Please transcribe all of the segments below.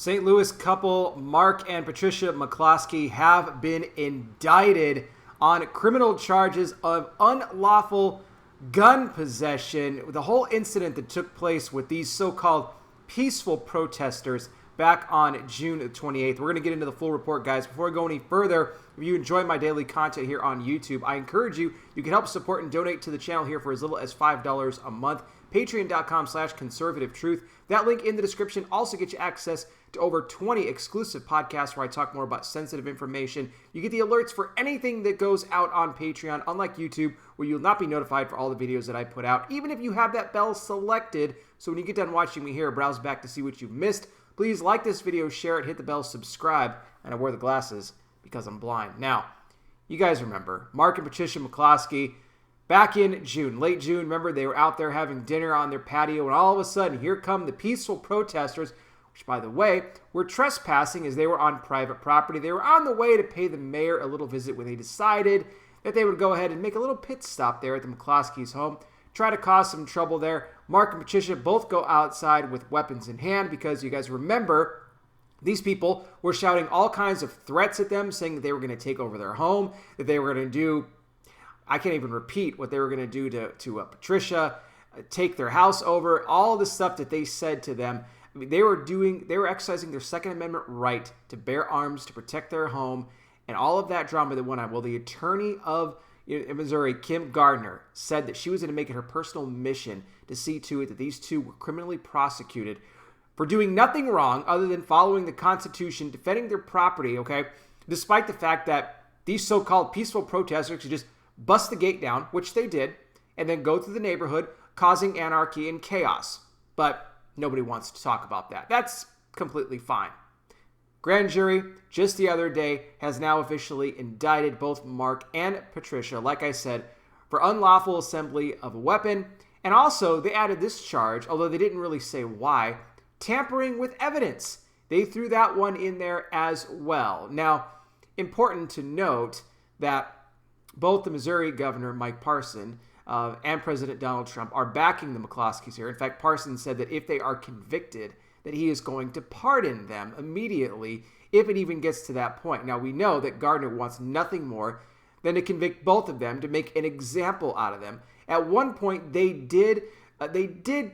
St. Louis couple Mark and Patricia McCloskey have been indicted on criminal charges of unlawful gun possession. The whole incident that took place with these so-called peaceful protesters back on June 28th. We're going to get into the full report, guys. Before I go any further, if you enjoy my daily content here on YouTube, I encourage you can help support and donate to the channel here for as little as $5 a month. Patreon.com/conservative-truth. That link in the description also gets you access to over 20 exclusive podcasts where I talk more about sensitive information. You get the alerts for anything that goes out on Patreon, unlike YouTube, where you'll not be notified for all the videos that I put out, even if you have that bell selected. So when you get done watching me here, browse back to see what you've missed. Please like this video, share it, hit the bell, subscribe, and I wear the glasses because I'm blind. Now, you guys remember, Mark and Patricia McCloskey, back in June, late June, remember they were out there having dinner on their patio, and all of a sudden, here come the peaceful protesters, which, by the way, were trespassing as they were on private property. They were on the way to pay the mayor a little visit when they decided that they would go ahead and make a little pit stop there at the McCloskey's home, try to cause some trouble there. Mark and Patricia both go outside with weapons in hand because you guys remember these people were shouting all kinds of threats at them, saying that they were going to take over their home, that they were going to do, I can't even repeat what they were going to do to Patricia, take their house over, all the stuff that they said to them. I mean, they were exercising their Second Amendment right to bear arms, to protect their home, and all of that drama that went on. Well, the attorney of Missouri, Kim Gardner, said that she was going to make it her personal mission to see to it that these two were criminally prosecuted for doing nothing wrong other than following the Constitution, defending their property, okay, despite the fact that these so-called peaceful protesters could just bust the gate down, which they did, and then go through the neighborhood, causing anarchy and chaos. But nobody wants to talk about that. That's completely fine. Grand jury, just the other day, has now officially indicted both Mark and Patricia, like I said, for unlawful assembly of a weapon. And also, they added this charge, although they didn't really say why, tampering with evidence. They threw that one in there as well. Now, important to note that both the Missouri governor, Mike Parson, and President Donald Trump are backing the McCloskeys here. In fact, Parson said that if they are convicted, that he is going to pardon them immediately if it even gets to that point. Now, we know that Gardner wants nothing more than to convict both of them, to make an example out of them. At one point, they did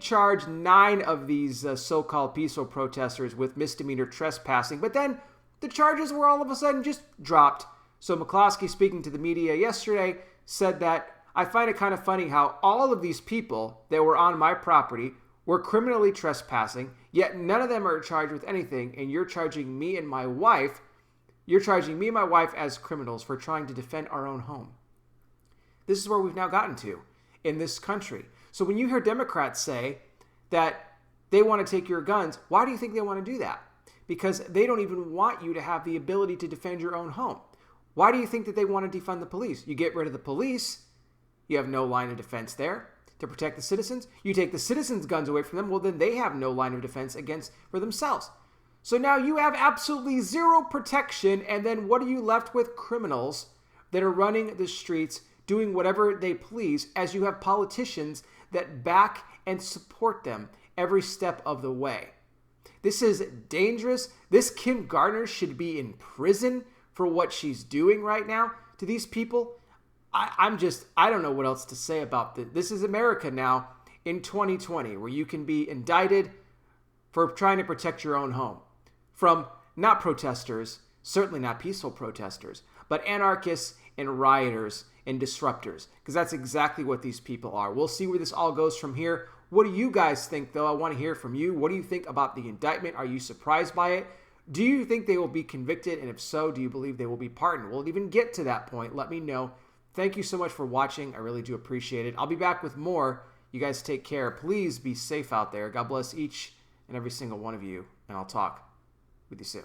charge 9 of these so-called peaceful protesters with misdemeanor trespassing, but then the charges were all of a sudden just dropped. So McCloskey, speaking to the media yesterday, said that, "I find it kind of funny how all of these people that were on my property were criminally trespassing, yet none of them are charged with anything, and you're charging me and my wife as criminals for trying to defend our own home." This is where we've now gotten to in this country. So when you hear Democrats say that they want to take your guns, why do you think they want to do that? Because they don't even want you to have the ability to defend your own home. Why do you think that they want to defund the police? You get rid of the police, you have no line of defense there to protect the citizens. You take the citizens' guns away from them, well, then they have no line of defense for themselves. So now you have absolutely zero protection, and then what are you left with? Criminals that are running the streets, doing whatever they please, as you have politicians that back and support them every step of the way. This is dangerous. This Kim Gardner should be in prison for what she's doing right now to these people. I don't know what else to say about this. This is America now in 2020, where you can be indicted for trying to protect your own home from not protesters, certainly not peaceful protesters, but anarchists and rioters and disruptors, because that's exactly what these people are. We'll see where this all goes from here. What do you guys think, though? I want to hear from you. What do you think about the indictment? Are you surprised by it? Do you think they will be convicted? And if so, do you believe they will be pardoned? We'll even get to that point. Let me know. Thank you so much for watching. I really do appreciate it. I'll be back with more. You guys take care. Please be safe out there. God bless each and every single one of you, and I'll talk with you soon.